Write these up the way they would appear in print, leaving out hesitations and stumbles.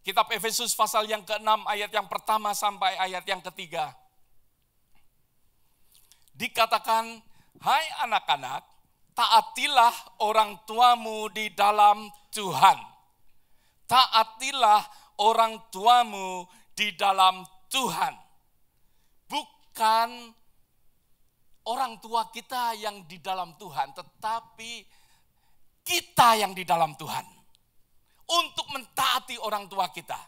Kitab Efesus pasal yang ke-6 ayat yang pertama sampai ayat yang ketiga. Dikatakan, hai anak-anak, taatilah orang tuamu di dalam Tuhan. Taatilah orang tuamu di dalam Tuhan. Bukan orang tua kita yang di dalam Tuhan, tetapi kita yang di dalam Tuhan. Untuk mentaati orang tua kita.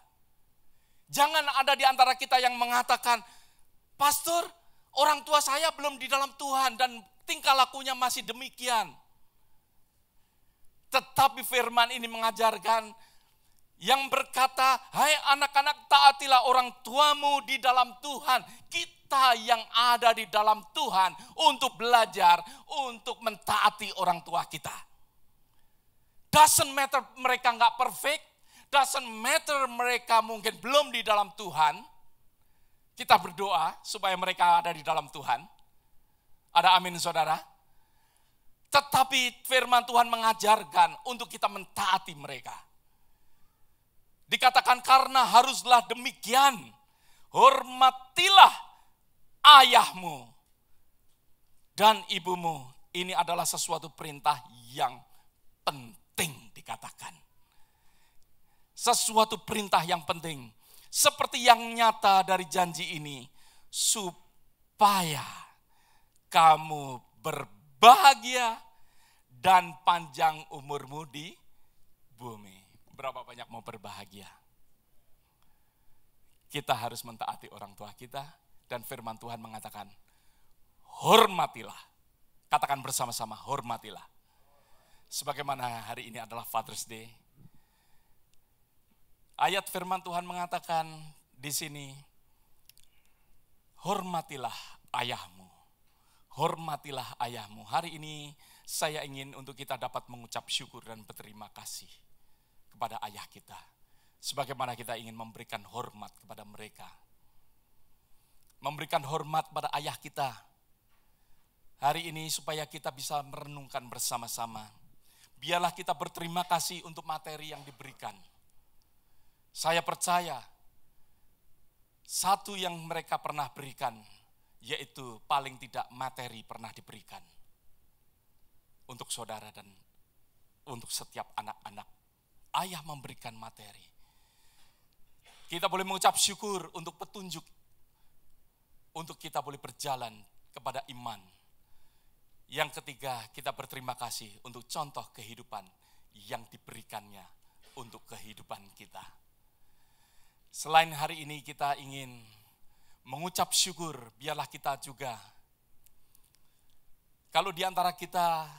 Jangan ada di antara kita yang mengatakan, pastor, orang tua saya belum di dalam Tuhan dan tingkah lakunya masih demikian. Tetapi firman ini mengajarkan yang berkata, hai anak-anak taatilah orang tuamu di dalam Tuhan. Kita yang ada di dalam Tuhan untuk belajar, untuk mentaati orang tua kita. Doesn't matter mereka nggak perfect, doesn't matter mereka mungkin belum di dalam Tuhan. Kita berdoa supaya mereka ada di dalam Tuhan. Ada amin saudara? Tetapi firman Tuhan mengajarkan untuk kita mentaati mereka. Dikatakan karena haruslah demikian, hormatilah ayahmu dan ibumu. Ini adalah sesuatu perintah yang penting dikatakan. Sesuatu perintah yang penting. Seperti yang nyata dari janji ini. Supaya kamu berbahagia dan panjang umurmu di bumi. Berapa banyak mau berbahagia? Kita harus mentaati orang tua kita. Dan firman Tuhan mengatakan, hormatilah. Katakan bersama-sama, hormatilah. Sebagaimana hari ini adalah Father's Day. Ayat firman Tuhan mengatakan di sini, hormatilah ayahmu. Hormatilah ayahmu. Hari ini saya ingin untuk kita dapat mengucap syukur dan berterima kasih kepada ayah kita. Sebagaimana kita ingin memberikan hormat kepada mereka. Memberikan hormat pada ayah kita. Hari ini supaya kita bisa merenungkan bersama-sama. Biarlah kita berterima kasih untuk materi yang diberikan. Saya percaya satu yang mereka pernah berikan, yaitu paling tidak materi pernah diberikan. Untuk saudara dan untuk setiap anak-anak. Ayah memberikan materi. Kita boleh mengucap syukur untuk petunjuk. Untuk kita boleh berjalan kepada iman. Yang ketiga, kita berterima kasih untuk contoh kehidupan yang diberikannya untuk kehidupan kita. Selain hari ini kita ingin mengucap syukur, biarlah kita juga, kalau di antara kita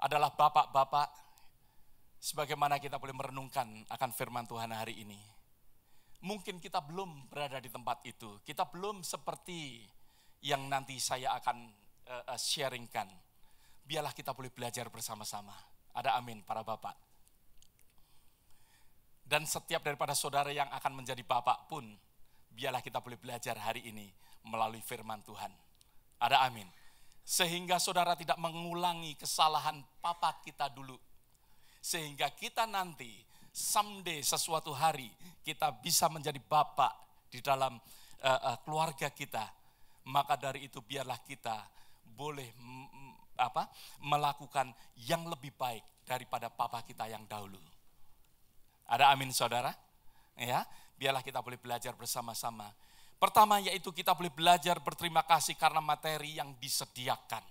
adalah bapak-bapak, sebagaimana kita boleh merenungkan akan firman Tuhan hari ini. Mungkin kita belum berada di tempat itu, kita belum seperti yang nanti saya akan sharingkan. Biarlah kita boleh belajar bersama-sama. Ada amin para bapak. Dan setiap daripada saudara yang akan menjadi bapak pun, biarlah kita boleh belajar hari ini melalui firman Tuhan. Ada amin. Sehingga saudara tidak mengulangi kesalahan papa kita dulu. Sehingga kita nanti someday sesuatu hari kita bisa menjadi bapak di dalam keluarga kita. Maka dari itu biarlah kita boleh melakukan yang lebih baik daripada papa kita yang dahulu. Ada amin saudara? Ya, biarlah kita boleh belajar bersama-sama. Pertama yaitu kita boleh belajar berterima kasih karena materi yang disediakan.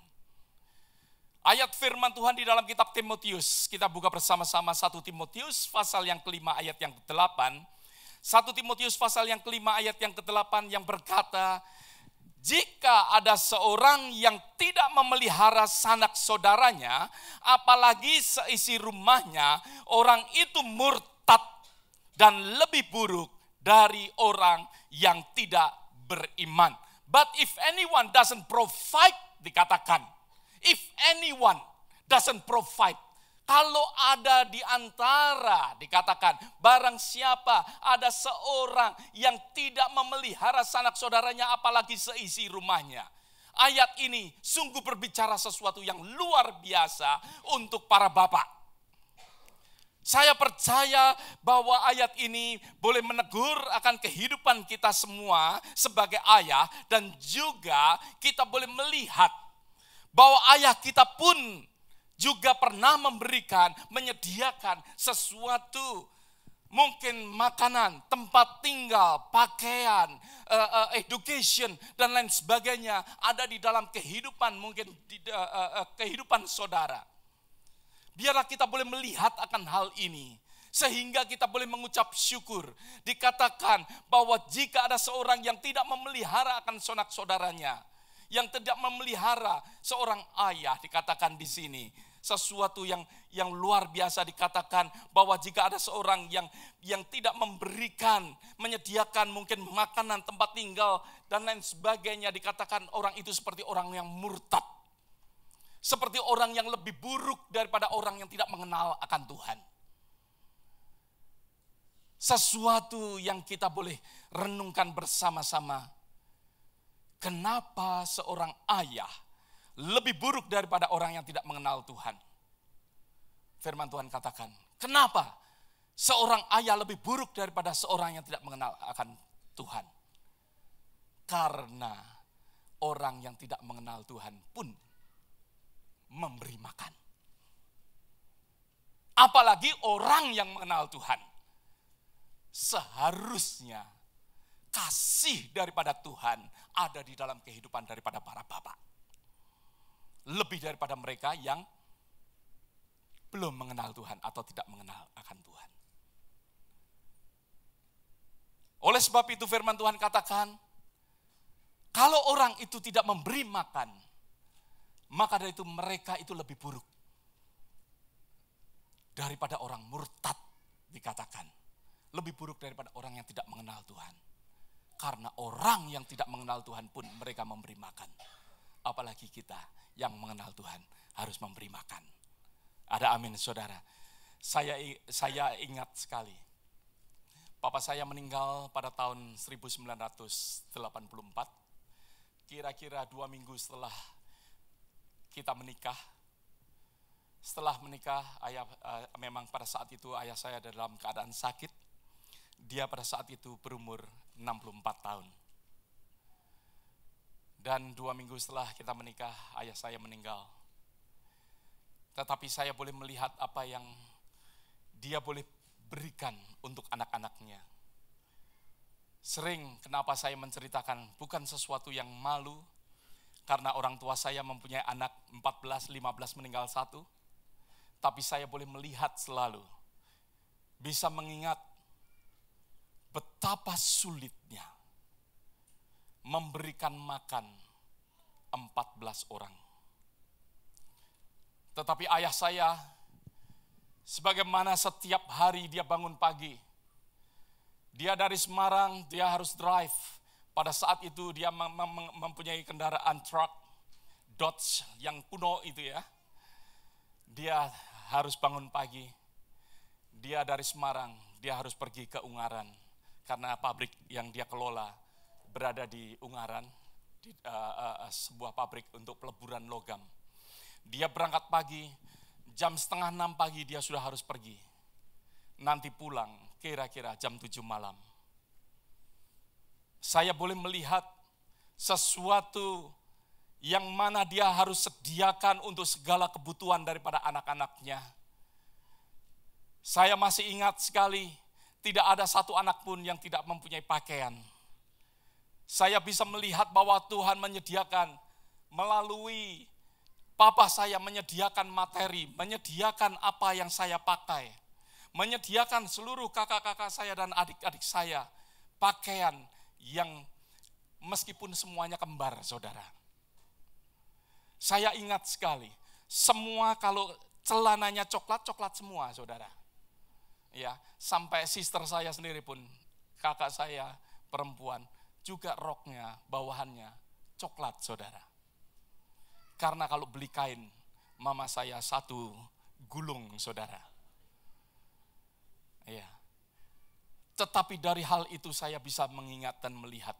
Ayat firman Tuhan di dalam kitab Timotius, kita buka bersama-sama 1 Timotius pasal yang kelima ayat yang ke-8. 1 Timotius pasal yang kelima ayat yang ke-8 yang berkata, jika ada seorang yang tidak memelihara sanak saudaranya, apalagi seisi rumahnya, orang itu murtad dan lebih buruk dari orang yang tidak beriman. But if anyone doesn't provide, dikatakan, if anyone doesn't provide, kalau ada di antara, dikatakan, barang siapa ada seorang yang tidak memelihara sanak saudaranya apalagi seisi rumahnya. Ayat ini sungguh berbicara sesuatu yang luar biasa untuk para bapak. Saya percaya bahwa ayat ini boleh menegur akan kehidupan kita semua sebagai ayah, dan juga kita boleh melihat bahwa ayah kita pun juga pernah menyediakan sesuatu, mungkin makanan, tempat tinggal, pakaian, education, dan lain sebagainya ada di dalam kehidupan, mungkin kehidupan saudara. Biarlah kita boleh melihat akan hal ini, sehingga kita boleh mengucap syukur. Dikatakan bahwa jika ada seorang yang tidak memelihara akan sanak saudaranya, yang tidak memelihara seorang ayah, dikatakan di sini sesuatu yang luar biasa. Dikatakan bahwa jika ada seorang yang tidak memberikan, menyediakan mungkin makanan, tempat tinggal, dan lain sebagainya, dikatakan orang itu seperti orang yang murtad. Seperti orang yang lebih buruk daripada orang yang tidak mengenal akan Tuhan. Sesuatu yang kita boleh renungkan bersama-sama. Kenapa seorang ayah lebih buruk daripada orang yang tidak mengenal Tuhan? Firman Tuhan katakan, kenapa seorang ayah lebih buruk daripada seorang yang tidak mengenal akan Tuhan? Karena orang yang tidak mengenal Tuhan pun memberi makan. Apalagi orang yang mengenal Tuhan. Seharusnya kasih daripada Tuhan ada di dalam kehidupan daripada para bapak. Lebih daripada mereka yang belum mengenal Tuhan atau tidak mengenal akan Tuhan. Oleh sebab itu firman Tuhan katakan, kalau orang itu tidak memberi makan, maka dari itu mereka itu lebih buruk daripada orang murtad, dikatakan. Lebih buruk daripada orang yang tidak mengenal Tuhan. Karena orang yang tidak mengenal Tuhan pun mereka memberi makan. Apalagi kita yang mengenal Tuhan harus memberi makan. Ada amin saudara. Saya ingat sekali. Papa saya meninggal pada tahun 1984. Kira-kira 2 minggu setelah kita menikah. Setelah menikah, memang pada saat itu ayah saya dalam keadaan sakit. Dia pada saat itu berumur 64 tahun. Dan 2 minggu setelah kita menikah, ayah saya meninggal. Tetapi saya boleh melihat apa yang dia boleh berikan untuk anak-anaknya. Sering kenapa saya menceritakan, bukan sesuatu yang malu, karena orang tua saya mempunyai anak 14, 15 meninggal 1. Tapi saya boleh melihat selalu, bisa mengingat betapa sulitnya memberikan makan 14 orang. Tetapi ayah saya, sebagaimana setiap hari dia bangun pagi, dia dari Semarang, dia harus drive. Pada saat itu dia mempunyai kendaraan truk Dodge yang kuno itu ya. Dia harus bangun pagi. Dia dari Semarang, dia harus pergi ke Ungaran. Karena pabrik yang dia kelola berada di Ungaran, di sebuah pabrik untuk peleburan logam. Dia berangkat pagi, jam 5:30 pagi dia sudah harus pergi. Nanti pulang kira-kira jam 7 malam. Saya boleh melihat sesuatu yang mana dia harus sediakan untuk segala kebutuhan daripada anak-anaknya. Saya masih ingat sekali, tidak ada satu anak pun yang tidak mempunyai pakaian. Saya bisa melihat bahwa Tuhan menyediakan melalui papa saya, menyediakan materi, menyediakan apa yang saya pakai, menyediakan seluruh kakak-kakak saya dan adik-adik saya pakaian yang meskipun semuanya kembar, saudara. Saya ingat sekali, semua kalau celananya coklat semua, saudara. Ya, sampai sister saya sendiri pun, kakak saya perempuan, juga roknya, bawahannya coklat, saudara. Karena kalau beli kain, mama saya 1 gulung, saudara. Ya. Tetapi dari hal itu saya bisa mengingat dan melihat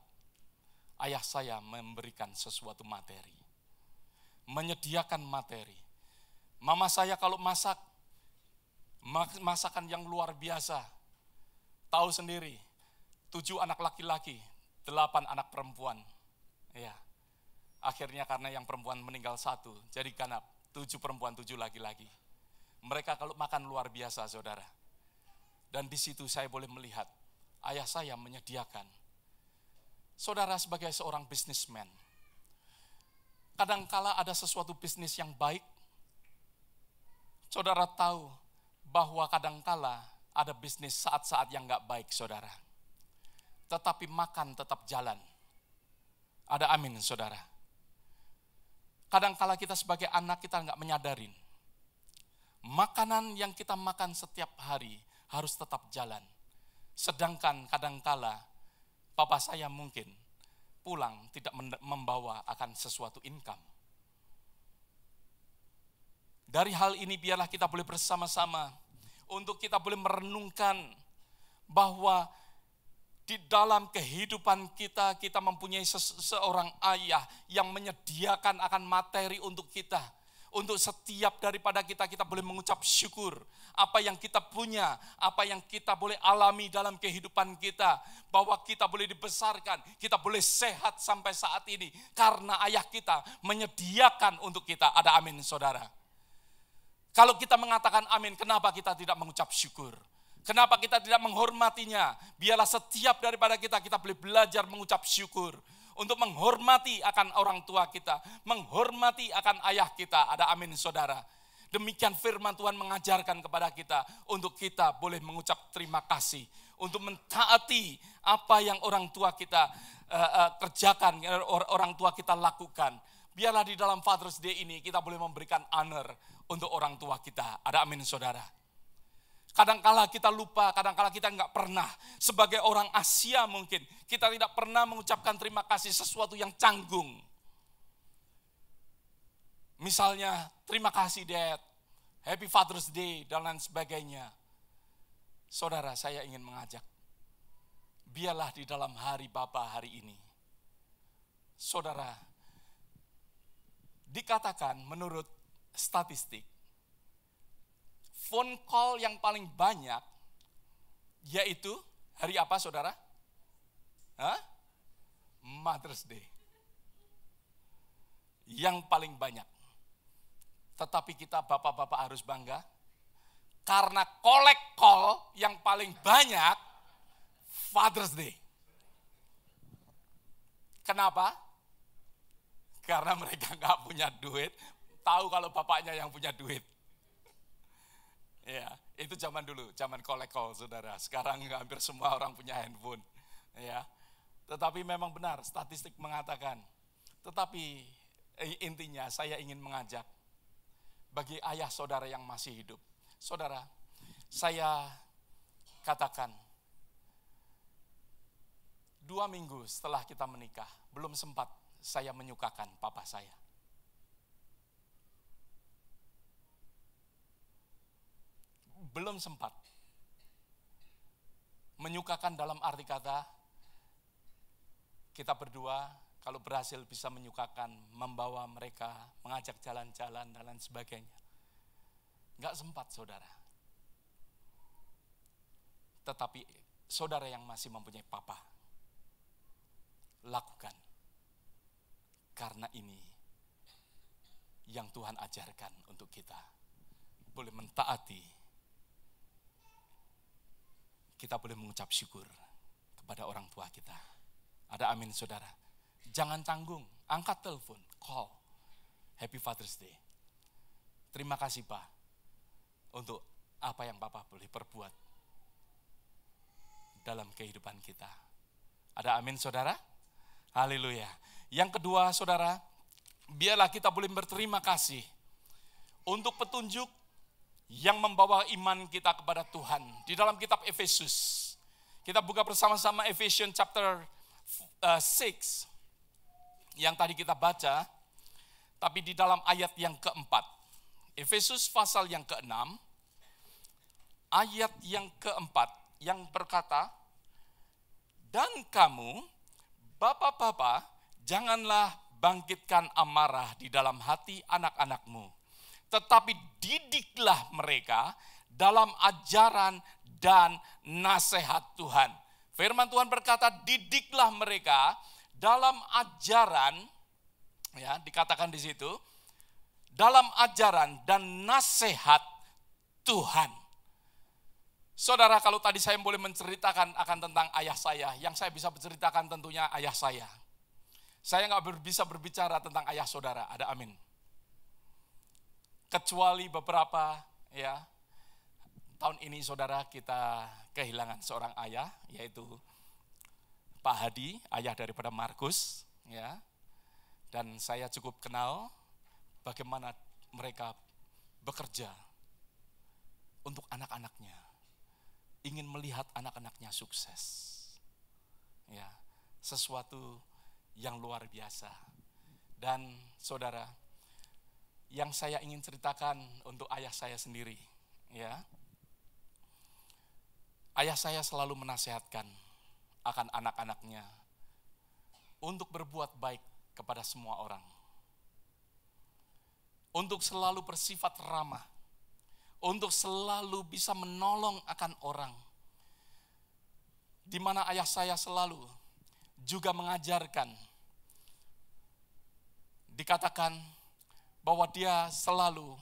ayah saya memberikan sesuatu materi. Menyediakan materi. Mama saya kalau masak, Masakan yang luar biasa. Tahu sendiri, 7 anak laki-laki, 8 anak perempuan. Ya. Akhirnya karena yang perempuan meninggal 1, jadi genap 7 perempuan, 7 laki-laki. Mereka kalau makan luar biasa, saudara. Dan di situ saya boleh melihat ayah saya menyediakan. Saudara sebagai seorang bisnismen, kadangkala ada sesuatu bisnis yang baik, saudara tahu bahwa kadangkala ada bisnis saat-saat yang gak baik, saudara. Tetapi makan tetap jalan. Ada amin, saudara. Kadangkala kita sebagai anak kita gak menyadarin. Makanan yang kita makan setiap hari harus tetap jalan. Sedangkan kadangkala papa saya mungkin pulang tidak membawa akan sesuatu income. Dari hal ini biarlah kita boleh bersama-sama untuk kita boleh merenungkan bahwa di dalam kehidupan kita, kita mempunyai seorang ayah yang menyediakan akan materi untuk kita. Untuk setiap daripada kita boleh mengucap syukur. Apa yang kita punya, apa yang kita boleh alami dalam kehidupan kita. Bahwa kita boleh dibesarkan, kita boleh sehat sampai saat ini. Karena ayah kita menyediakan untuk kita. Ada amin, saudara. Kalau kita mengatakan amin, kenapa kita tidak mengucap syukur? Kenapa kita tidak menghormatinya? Biarlah setiap daripada kita boleh belajar mengucap syukur. Untuk menghormati akan orang tua kita. Menghormati akan ayah kita. Ada amin, saudara. Demikian firman Tuhan mengajarkan kepada kita. Untuk kita boleh mengucap terima kasih. Untuk mentaati apa yang orang tua kita kerjakan. Orang tua kita lakukan. Biarlah di dalam Father's Day ini kita boleh memberikan honor untuk orang tua kita. Ada amin, saudara. Kadangkala kita lupa, kadangkala kita nggak pernah. Sebagai orang Asia mungkin, kita tidak pernah mengucapkan terima kasih sesuatu yang canggung. Misalnya, terima kasih Dad, Happy Father's Day, dan lain sebagainya. Saudara, saya ingin mengajak, biarlah di dalam hari Bapa hari ini, saudara, dikatakan menurut statistik, phone call yang paling banyak yaitu hari apa, saudara? Mother's Day. Yang paling banyak. Tetapi kita bapak-bapak harus bangga karena collect call yang paling banyak Father's Day. Kenapa? Karena mereka nggak punya duit, tahu kalau bapaknya yang punya duit. Ya, itu zaman dulu, zaman collect call, saudara. Sekarang hampir semua orang punya handphone. Ya, tetapi memang benar, statistik mengatakan. Tetapi intinya saya ingin mengajak bagi ayah saudara yang masih hidup. Saudara, saya katakan 2 minggu setelah kita menikah, belum sempat saya menyukakan papa saya. Belum sempat. Menyukakan dalam arti kata, kita berdua kalau berhasil bisa menyukakan, membawa mereka, mengajak jalan-jalan dan lain sebagainya. Enggak sempat, saudara. Tetapi saudara yang masih mempunyai papa, lakukan. Karena ini yang Tuhan ajarkan untuk kita. Boleh mentaati. Kita boleh mengucap syukur kepada orang tua kita. Ada amin, saudara. Jangan tanggung, angkat telepon, call. Happy Father's Day. Terima kasih Pak untuk apa yang Bapak boleh perbuat dalam kehidupan kita. Ada amin, saudara? Haleluya. Yang kedua, saudara, biarlah kita boleh berterima kasih untuk petunjuk yang membawa iman kita kepada Tuhan. Di dalam kitab Efesus, kita buka bersama-sama Ephesians chapter 6 yang tadi kita baca, tapi di dalam ayat yang keempat. Efesus pasal yang ke-6, ayat yang keempat, yang berkata, dan kamu, bapak-bapak, janganlah bangkitkan amarah di dalam hati anak-anakmu, tetapi didiklah mereka dalam ajaran dan nasihat Tuhan. Firman Tuhan berkata, didiklah mereka dalam ajaran, ya dikatakan di situ, dalam ajaran dan nasihat Tuhan. Saudara, kalau tadi saya boleh menceritakan akan tentang ayah saya, yang saya bisa berceritakan tentunya ayah saya. Saya nggak bisa berbicara tentang ayah saudara, ada amin. Kecuali beberapa, ya, tahun ini saudara kita kehilangan seorang ayah, yaitu Pak Hadi, ayah daripada Markus, ya. Dan saya cukup kenal bagaimana mereka bekerja untuk anak-anaknya, ingin melihat anak-anaknya sukses. Ya, sesuatu yang luar biasa. Dan saudara, yang saya ingin ceritakan untuk ayah saya sendiri, ya. Ayah saya selalu menasihatkan akan anak-anaknya untuk berbuat baik kepada semua orang. Untuk selalu bersifat ramah. Untuk selalu bisa menolong akan orang. Di mana ayah saya selalu juga mengajarkan. Dikatakan bahwa dia selalu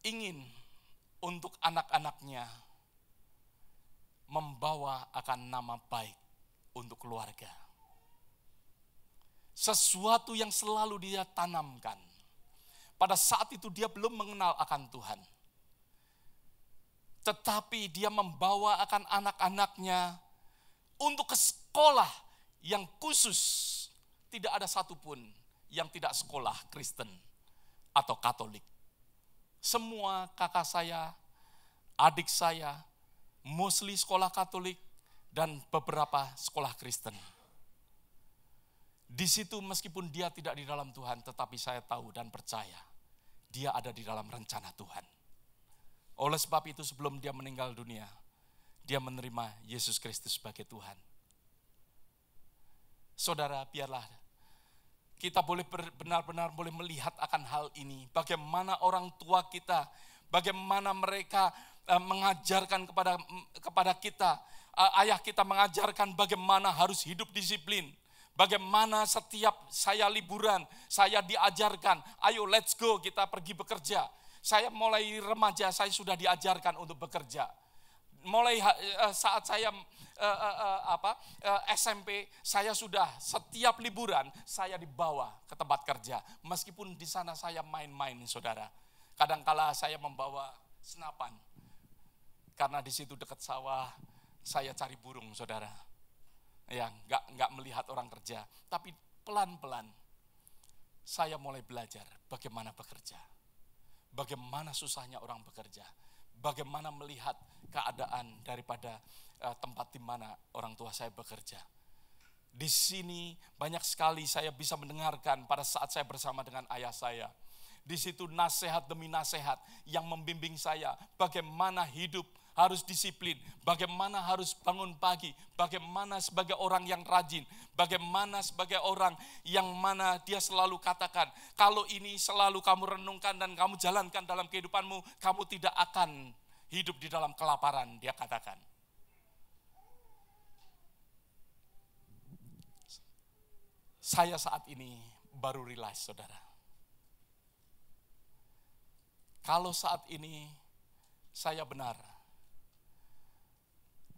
ingin untuk anak-anaknya membawa akan nama baik untuk keluarga. Sesuatu yang selalu dia tanamkan. Pada saat itu dia belum mengenal akan Tuhan. Tetapi dia membawa akan anak-anaknya untuk ke sekolah yang khusus. Tidak ada satupun yang tidak sekolah Kristen atau Katolik. Semua kakak saya, adik saya, mostly sekolah Katolik dan beberapa sekolah Kristen. Di situ meskipun dia tidak di dalam Tuhan, tetapi saya tahu dan percaya dia ada di dalam rencana Tuhan. Oleh sebab itu sebelum dia meninggal dunia, dia menerima Yesus Kristus sebagai Tuhan. Saudara, biarlah kita boleh benar-benar boleh melihat akan hal ini. Bagaimana orang tua kita, bagaimana mereka mengajarkan kepada kita, ayah kita mengajarkan bagaimana harus hidup disiplin. Bagaimana setiap saya liburan, saya diajarkan, ayo let's go kita pergi bekerja. Saya mulai remaja, saya sudah diajarkan untuk bekerja. Mulai saat saya SMP, saya sudah setiap liburan, saya dibawa ke tempat kerja. Meskipun di sana saya main-main, saudara. Kadangkala saya membawa senapan. Karena di situ dekat sawah, saya cari burung, saudara. Ya, nggak melihat orang kerja, tapi pelan-pelan saya mulai belajar bagaimana bekerja, bagaimana susahnya orang bekerja, bagaimana melihat keadaan daripada tempat di mana orang tua saya bekerja. Di sini banyak sekali saya bisa mendengarkan pada saat saya bersama dengan ayah saya. Di situ nasihat demi nasihat yang membimbing saya bagaimana hidup harus disiplin, bagaimana harus bangun pagi, bagaimana sebagai orang yang rajin, bagaimana sebagai orang yang mana dia selalu katakan, kalau ini selalu kamu renungkan dan kamu jalankan dalam kehidupanmu, kamu tidak akan hidup di dalam kelaparan, dia katakan. Saya saat ini baru realize, saudara. Kalau saat ini saya benar,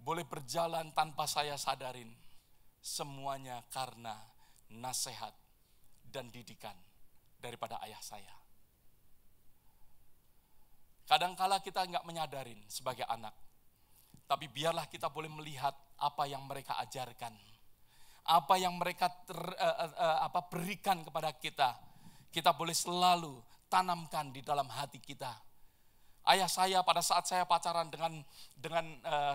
boleh berjalan tanpa saya sadarin, semuanya karena nasihat dan didikan daripada ayah saya. Kadangkala kita nggak menyadarin sebagai anak, tapi biarlah kita boleh melihat apa yang mereka ajarkan, apa yang mereka berikan kepada kita. Kita boleh selalu tanamkan di dalam hati kita. Ayah saya pada saat saya pacaran dengan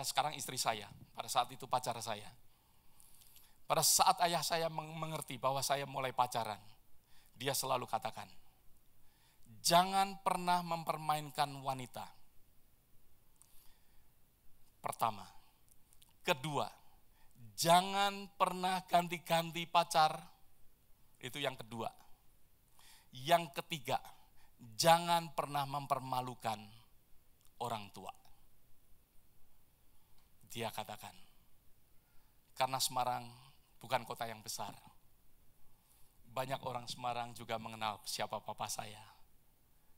sekarang istri saya, pada saat itu pacar saya. Pada saat ayah saya mengerti bahwa saya mulai pacaran, dia selalu katakan, jangan pernah mempermainkan wanita. Pertama. Kedua, jangan pernah ganti-ganti pacar. Itu yang kedua. Yang ketiga, jangan pernah mempermalukan orang tua. Dia katakan, karena Semarang bukan kota yang besar. Banyak orang Semarang juga mengenal siapa papa saya.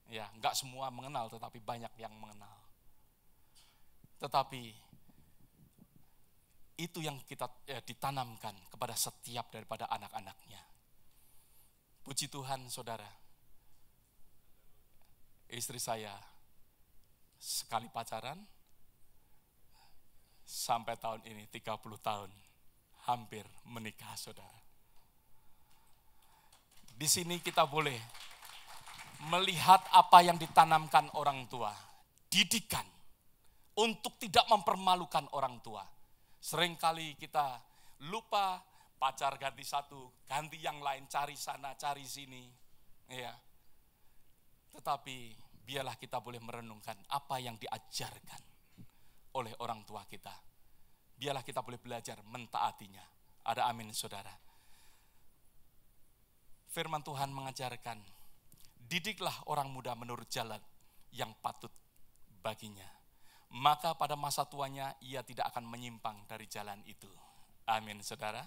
Ya, enggak semua mengenal, tetapi banyak yang mengenal. Tetapi itu yang kita ditanamkan kepada setiap daripada anak-anaknya. Puji Tuhan, saudara. Istri saya sekali pacaran, sampai tahun ini 30 tahun, hampir menikah, saudara. Di sini kita boleh melihat apa yang ditanamkan orang tua. Didikan untuk tidak mempermalukan orang tua. Seringkali kita lupa, pacar ganti satu, ganti yang lain, cari sana, cari sini. Ya. Tetapi biarlah kita boleh merenungkan apa yang diajarkan oleh orang tua kita. Biarlah kita boleh belajar mentaatinya. Ada amin, saudara. Firman Tuhan mengajarkan, didiklah orang muda menurut jalan yang patut baginya. Maka pada masa tuanya ia tidak akan menyimpang dari jalan itu. Amin, saudara.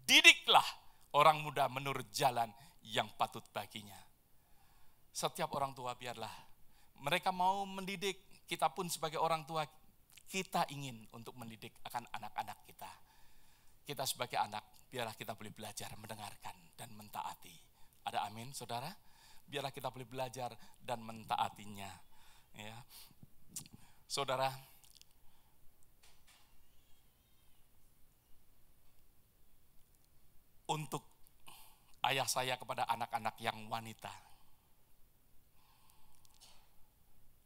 Didiklah orang muda menurut jalan yang patut baginya. Setiap orang tua biarlah mereka mau mendidik, kita pun sebagai orang tua, kita ingin untuk mendidik akan anak-anak kita. Kita sebagai anak, biarlah kita boleh belajar mendengarkan dan mentaati. Ada amin, saudara? Biarlah kita boleh belajar dan mentaatinya. Ya. Saudara, untuk ayah saya kepada anak-anak yang wanita.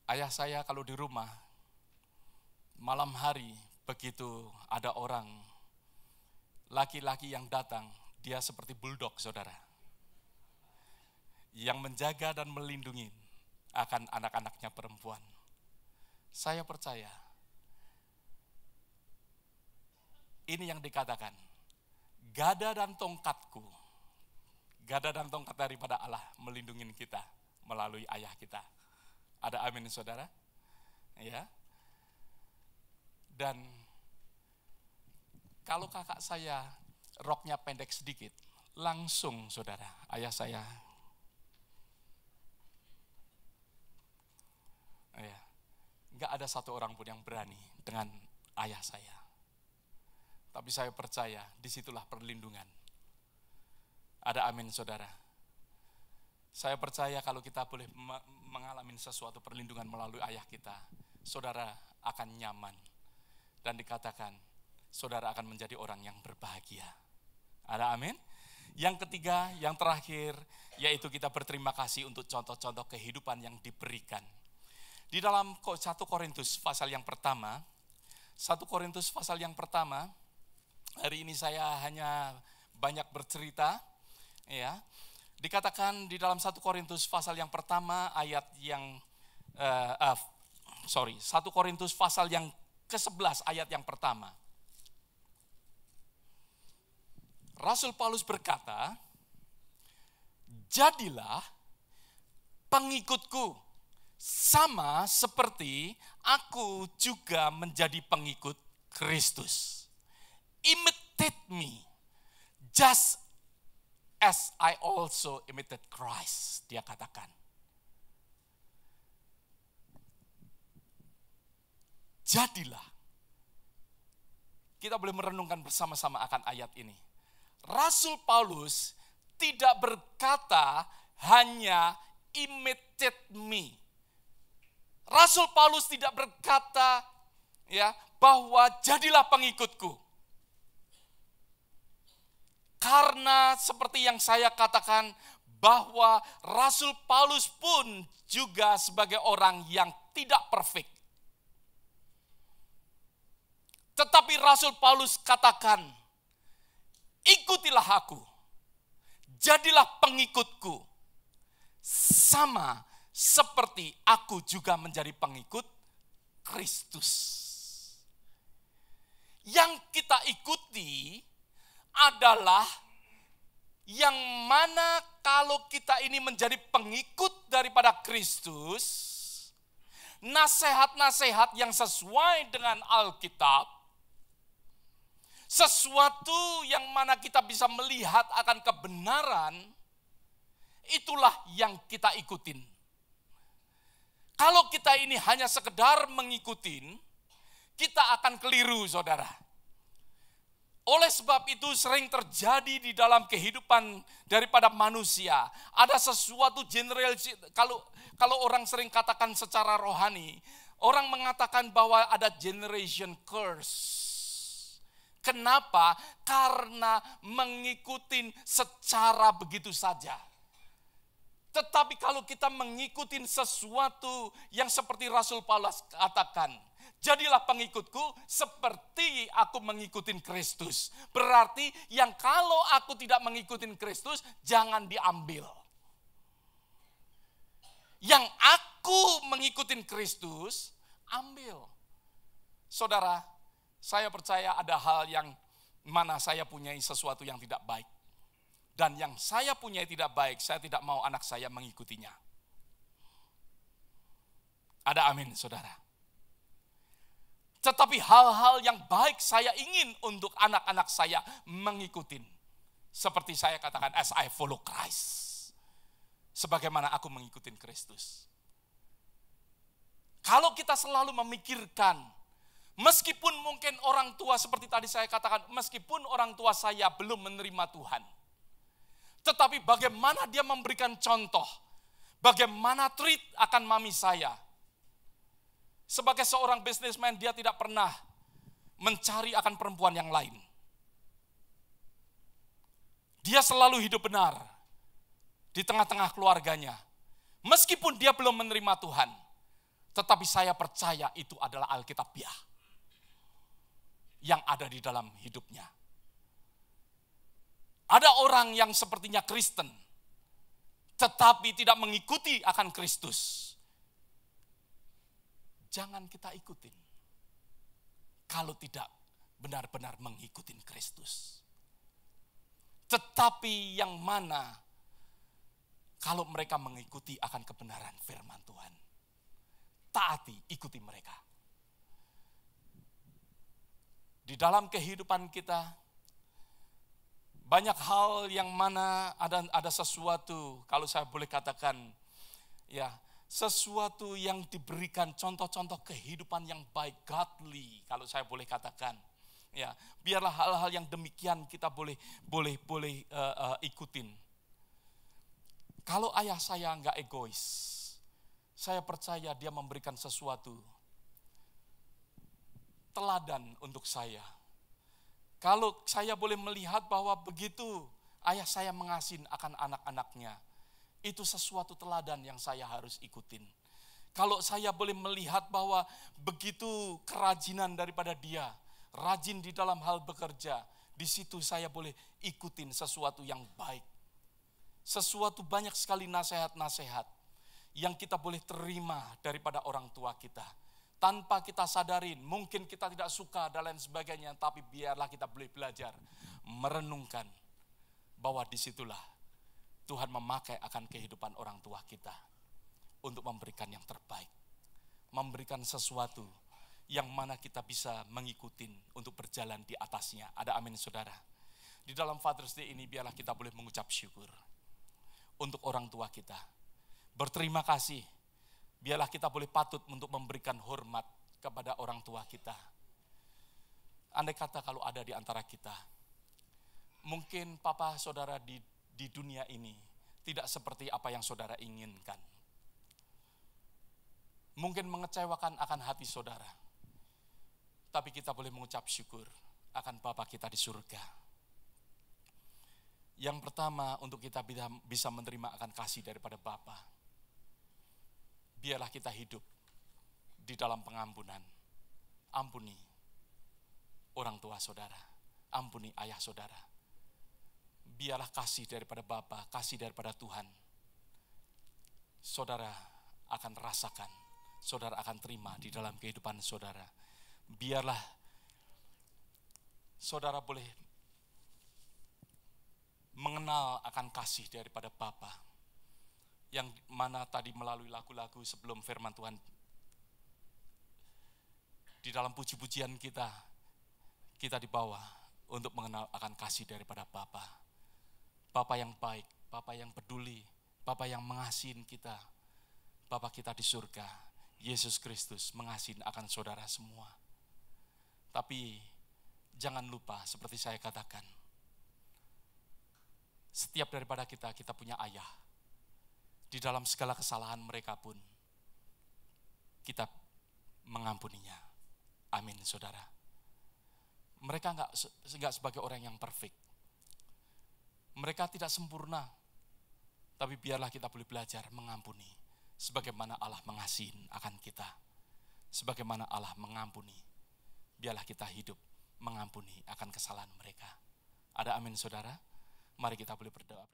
Ayah saya kalau di rumah, malam hari begitu ada orang laki-laki yang datang, dia seperti bulldog, saudara. Yang menjaga dan melindungi akan anak-anaknya perempuan. Saya percaya, ini yang dikatakan, gada dan tongkatku, gada dan tongkat daripada Allah melindungi kita melalui ayah kita. Ada amin, saudara? Ya. Dan kalau kakak saya roknya pendek sedikit, langsung, saudara, ayah saya, ya, nggak ada satu orang pun yang berani dengan ayah saya. Tapi saya percaya disitulah perlindungan. Ada amin, saudara. Saya percaya kalau kita boleh mengalami sesuatu perlindungan melalui ayah kita, saudara akan nyaman. Dan dikatakan, saudara akan menjadi orang yang berbahagia. Ada amin? Yang ketiga, yang terakhir, yaitu kita berterima kasih untuk contoh-contoh kehidupan yang diberikan. Di dalam 1 Korintus pasal yang pertama, 1 Korintus pasal yang pertama, hari ini saya hanya banyak bercerita, ya. Dikatakan di dalam 1 Korintus pasal yang pertama ayat yang 1 Korintus pasal yang ke-11 ayat yang pertama. Rasul Paulus berkata, jadilah pengikutku sama seperti aku juga menjadi pengikut Kristus. Imitate me just as I also imitate Christ, dia katakan. Jadilah. Kita boleh merenungkan bersama-sama akan ayat ini. Rasul Paulus tidak berkata hanya imitate me. Rasul Paulus tidak berkata ya bahwa jadilah pengikutku. Karena seperti yang saya katakan bahwa Rasul Paulus pun juga sebagai orang yang tidak perfect. Tetapi Rasul Paulus katakan, ikutilah aku, jadilah pengikutku, sama seperti aku juga menjadi pengikut Kristus. Yang kita ikuti adalah yang mana kalau kita ini menjadi pengikut daripada Kristus, nasihat-nasihat yang sesuai dengan Alkitab, sesuatu yang mana kita bisa melihat akan kebenaran, itulah yang kita ikutin. Kalau kita ini hanya sekedar mengikutin, kita akan keliru, saudara. Oleh sebab itu sering terjadi di dalam kehidupan daripada manusia. Ada sesuatu generasi, kalau orang sering katakan secara rohani, orang mengatakan bahwa ada generation curse. Kenapa? Karena mengikuti secara begitu saja. Tetapi kalau kita mengikuti sesuatu yang seperti Rasul Paulus katakan, jadilah pengikutku seperti aku mengikuti Kristus. Berarti yang kalau aku tidak mengikuti Kristus, jangan diambil. Yang aku mengikuti Kristus, ambil. Saudara, saya percaya ada hal yang mana saya punyai sesuatu yang tidak baik. Dan yang saya punyai tidak baik, saya tidak mau anak saya mengikutinya. Ada amin, saudara. Tetapi hal-hal yang baik saya ingin untuk anak-anak saya mengikuti. Seperti saya katakan, as I follow Christ. Sebagaimana aku mengikuti Kristus. Kalau kita selalu memikirkan, meskipun mungkin orang tua seperti tadi saya katakan, meskipun orang tua saya belum menerima Tuhan, tetapi bagaimana dia memberikan contoh, bagaimana treat akan mami saya. Sebagai seorang businessman, dia tidak pernah mencari akan perempuan yang lain. Dia selalu hidup benar di tengah-tengah keluarganya. Meskipun dia belum menerima Tuhan, tetapi saya percaya itu adalah Alkitabiah yang ada di dalam hidupnya. Ada orang yang sepertinya Kristen, tetapi tidak mengikuti akan Kristus. Jangan kita ikutin. Kalau tidak benar-benar mengikuti Kristus. Tetapi yang mana kalau mereka mengikuti akan kebenaran firman Tuhan. Taati, ikuti mereka. Di dalam kehidupan kita, banyak hal yang mana ada sesuatu, kalau saya boleh katakan, ya sesuatu yang diberikan contoh-contoh kehidupan yang baik, godly, kalau saya boleh katakan, ya biarlah hal-hal yang demikian kita boleh ikutin. Kalau ayah saya nggak egois, saya percaya dia memberikan sesuatu teladan untuk saya. Kalau saya boleh melihat bahwa begitu ayah saya mengasihi akan anak-anaknya, itu sesuatu teladan yang saya harus ikutin. Kalau saya boleh melihat bahwa begitu kerajinan daripada dia, rajin di dalam hal bekerja, di situ saya boleh ikutin sesuatu yang baik. Sesuatu banyak sekali nasihat-nasihat yang kita boleh terima daripada orang tua kita. Tanpa kita sadarin, mungkin kita tidak suka dan lain sebagainya, tapi biarlah kita boleh belajar, merenungkan bahwa disitulah Tuhan memakai akan kehidupan orang tua kita untuk memberikan yang terbaik. Memberikan sesuatu yang mana kita bisa mengikuti untuk berjalan di atasnya. Ada amin, saudara. Di dalam Father's Day ini biarlah kita boleh mengucap syukur untuk orang tua kita. Berterima kasih. Biarlah kita boleh patut untuk memberikan hormat kepada orang tua kita. Andai kata kalau ada di antara kita, mungkin papa saudara di dunia ini tidak seperti apa yang saudara inginkan. Mungkin mengecewakan akan hati saudara. Tapi kita boleh mengucap syukur akan Bapa kita di surga. Yang pertama, untuk kita bisa menerima akan kasih daripada Bapa. Biarlah kita hidup di dalam pengampunan. Ampuni orang tua saudara. Ampuni ayah saudara. Biarlah kasih daripada Bapa, kasih daripada Tuhan. Saudara akan rasakan, saudara akan terima di dalam kehidupan saudara. Biarlah saudara boleh mengenal akan kasih daripada Bapa. Yang mana tadi melalui lagu-lagu sebelum firman Tuhan Di dalam puji-pujian kita dibawa untuk mengenal akan kasih daripada Bapa. Bapa yang baik, Bapa yang peduli, Bapa yang mengasihi kita. Bapa kita di surga, Yesus Kristus mengasihi akan saudara semua. Tapi jangan lupa seperti saya katakan, setiap daripada kita punya ayah. Di dalam segala kesalahan mereka pun kita mengampuninya. Amin, saudara. Mereka enggak sebagai orang yang perfect. Mereka tidak sempurna. Tapi biarlah kita boleh belajar mengampuni. Sebagaimana Allah mengasihi akan kita. Sebagaimana Allah mengampuni. Biarlah kita hidup mengampuni akan kesalahan mereka. Ada amin, saudara? Mari kita boleh berdoa.